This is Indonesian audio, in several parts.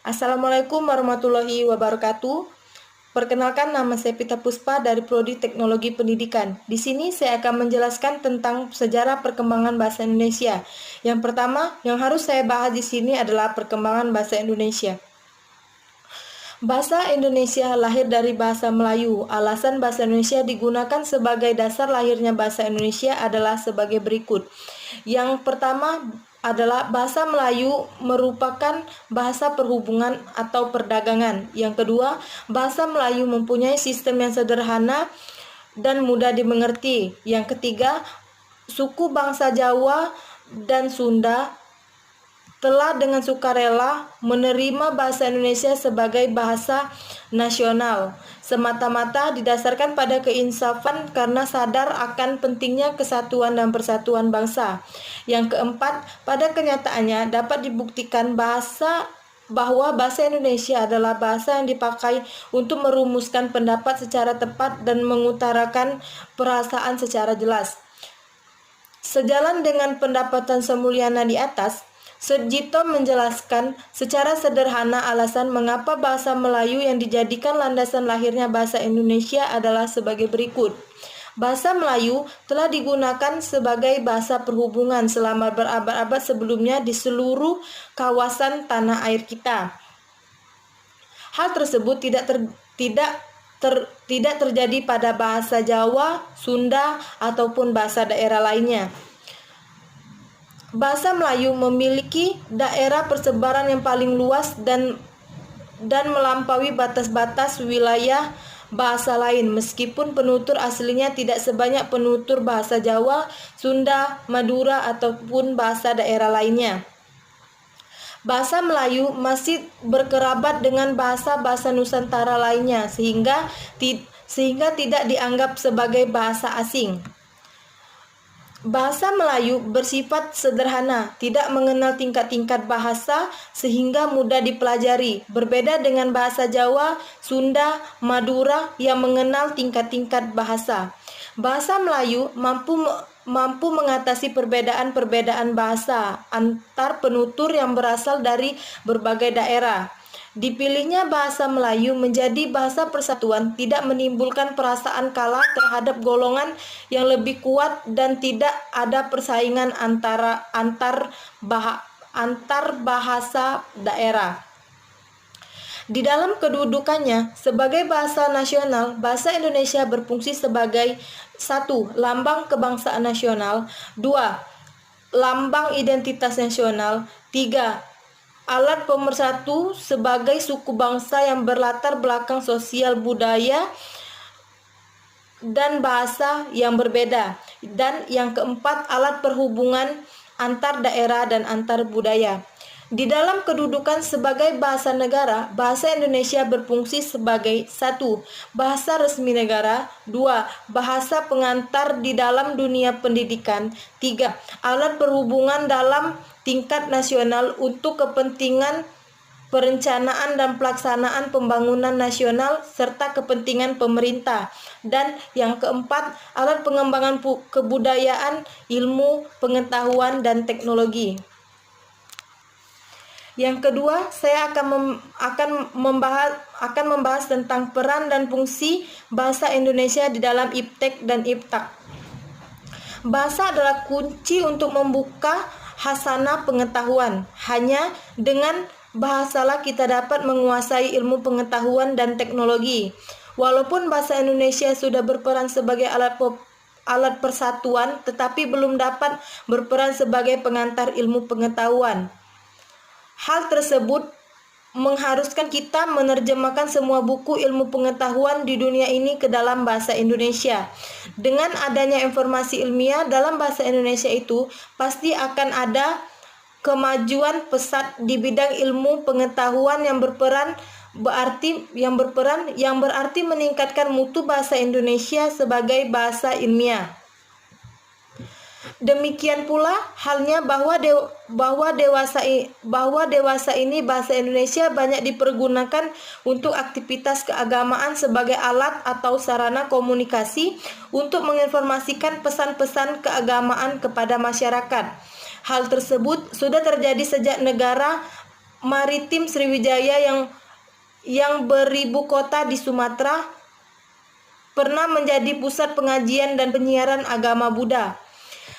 Assalamualaikum warahmatullahi wabarakatuh. Perkenalkan, nama saya Pita Puspa dari Prodi Teknologi Pendidikan. Di sini saya akan menjelaskan tentang sejarah perkembangan bahasa Indonesia. Yang pertama, yang harus saya bahas di sini adalah perkembangan bahasa Indonesia. Bahasa Indonesia lahir dari bahasa Melayu. Alasan bahasa Indonesia digunakan sebagai dasar lahirnya bahasa Indonesia adalah sebagai berikut. Yang pertama adalah bahasa Melayu merupakan bahasa perhubungan atau perdagangan. Yang kedua, bahasa Melayu mempunyai sistem yang sederhana dan mudah dimengerti. Yang ketiga, suku bangsa Jawa dan Sunda telah dengan sukarela menerima bahasa Indonesia sebagai bahasa nasional, semata-mata didasarkan pada keinsafan karena sadar akan pentingnya kesatuan dan persatuan bangsa. Yang keempat, pada kenyataannya dapat dibuktikan bahwa bahasa Indonesia adalah bahasa yang dipakai untuk merumuskan pendapat secara tepat dan mengutarakan perasaan secara jelas. Sejalan dengan pendapatan Semulyana di atas, Sejito menjelaskan secara sederhana alasan mengapa bahasa Melayu yang dijadikan landasan lahirnya bahasa Indonesia adalah sebagai berikut. Bahasa Melayu telah digunakan sebagai bahasa perhubungan selama berabad-abad sebelumnya di seluruh kawasan tanah air kita. Hal tersebut tidak terjadi pada bahasa Jawa, Sunda, ataupun bahasa daerah lainnya. Bahasa Melayu memiliki daerah persebaran yang paling luas dan melampaui batas-batas wilayah bahasa lain, meskipun penutur aslinya tidak sebanyak penutur bahasa Jawa, Sunda, Madura, ataupun bahasa daerah lainnya. Bahasa Melayu masih berkerabat dengan bahasa-bahasa Nusantara lainnya, sehingga tidak dianggap sebagai bahasa asing. Bahasa Melayu bersifat sederhana, tidak mengenal tingkat-tingkat bahasa sehingga mudah dipelajari. Berbeda dengan bahasa Jawa, Sunda, Madura yang mengenal tingkat-tingkat bahasa. Bahasa Melayu mampu mengatasi perbedaan-perbedaan bahasa antar penutur yang berasal dari berbagai daerah. Dipilihnya bahasa Melayu menjadi bahasa persatuan tidak menimbulkan perasaan kalah terhadap golongan yang lebih kuat dan tidak ada persaingan antar bahasa daerah. Di dalam kedudukannya sebagai bahasa nasional, bahasa Indonesia berfungsi sebagai 1. Lambang kebangsaan nasional, 2. Lambang identitas nasional, 3. Alat pemersatu sebagai suku bangsa yang berlatar belakang sosial budaya dan bahasa yang berbeda. Dan yang keempat, alat perhubungan antar daerah dan antar budaya. Di dalam kedudukan sebagai bahasa negara, bahasa Indonesia berfungsi sebagai 1. Bahasa resmi negara, 2. Bahasa pengantar di dalam dunia pendidikan, 3. Alat perhubungan dalam tingkat nasional untuk kepentingan perencanaan dan pelaksanaan pembangunan nasional serta kepentingan pemerintah. Dan yang keempat, alat pengembangan kebudayaan, ilmu, pengetahuan, dan teknologi. Yang kedua, saya akan membahas tentang peran dan fungsi bahasa Indonesia di dalam iptek dan iptak. Bahasa adalah kunci untuk membuka hasanah pengetahuan. Hanya dengan bahasalah kita dapat menguasai ilmu pengetahuan dan teknologi. Walaupun bahasa Indonesia sudah berperan sebagai alat persatuan, tetapi belum dapat berperan sebagai pengantar ilmu pengetahuan. Hal tersebut mengharuskan kita menerjemahkan semua buku ilmu pengetahuan di dunia ini ke dalam bahasa Indonesia. Dengan adanya informasi ilmiah dalam bahasa Indonesia itu, pasti akan ada kemajuan pesat di bidang ilmu pengetahuan yang berarti meningkatkan mutu bahasa Indonesia sebagai bahasa ilmiah. Demikian pula halnya bahwa dewasa ini bahasa Indonesia banyak dipergunakan untuk aktivitas keagamaan sebagai alat atau sarana komunikasi untuk menginformasikan pesan-pesan keagamaan kepada masyarakat. Hal tersebut sudah terjadi sejak negara maritim Sriwijaya yang beribu kota di Sumatera pernah menjadi pusat pengajian dan penyiaran agama Buddha.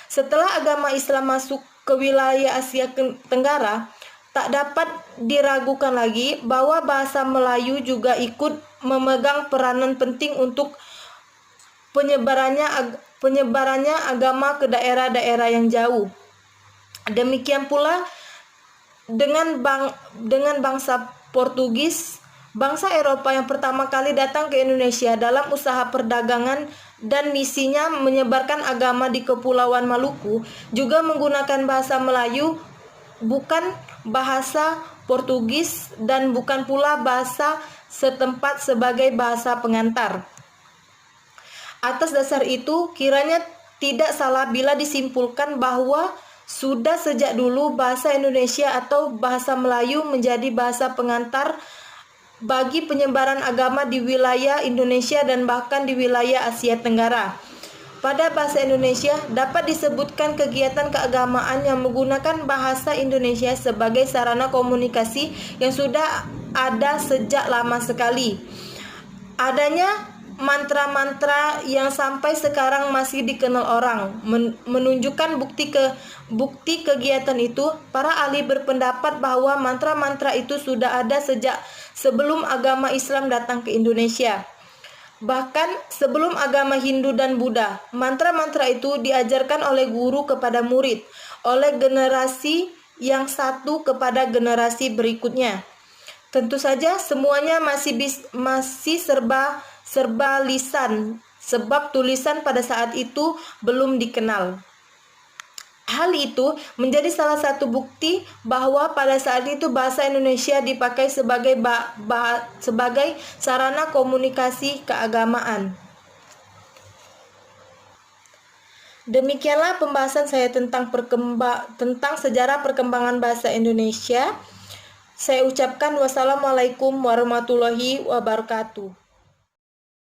Setelah agama Islam masuk ke wilayah Asia Tenggara, tak dapat diragukan lagi bahwa bahasa Melayu juga ikut memegang peranan penting untuk penyebarannya agama ke daerah-daerah yang jauh. Demikian pula dengan bangsa Portugis, bangsa Eropa yang pertama kali datang ke Indonesia dalam usaha perdagangan dan misinya menyebarkan agama di Kepulauan Maluku, juga menggunakan bahasa Melayu, bukan bahasa Portugis dan bukan pula bahasa setempat sebagai bahasa pengantar. Atas dasar itu, kiranya tidak salah bila disimpulkan bahwa sudah sejak dulu bahasa Indonesia atau bahasa Melayu menjadi bahasa pengantar bagi penyebaran agama di wilayah Indonesia dan bahkan di wilayah Asia Tenggara. Pada bahasa Indonesia dapat disebutkan kegiatan keagamaan yang menggunakan bahasa Indonesia sebagai sarana komunikasi yang sudah ada sejak lama sekali. Adanya mantra-mantra yang sampai sekarang masih dikenal orang menunjukkan bukti kegiatan itu. Para ahli berpendapat bahwa mantra-mantra itu sudah ada sejak sebelum agama Islam datang ke Indonesia. Bahkan sebelum agama Hindu dan Buddha, mantra-mantra itu diajarkan oleh guru kepada murid, oleh generasi yang satu kepada generasi berikutnya. Tentu saja semuanya masih serba lisan, sebab tulisan pada saat itu belum dikenal. Hal itu menjadi salah satu bukti bahwa pada saat itu bahasa Indonesia dipakai sebagai sarana komunikasi keagamaan. Demikianlah pembahasan saya tentang sejarah perkembangan bahasa Indonesia. Saya ucapkan wassalamualaikum warahmatullahi wabarakatuh.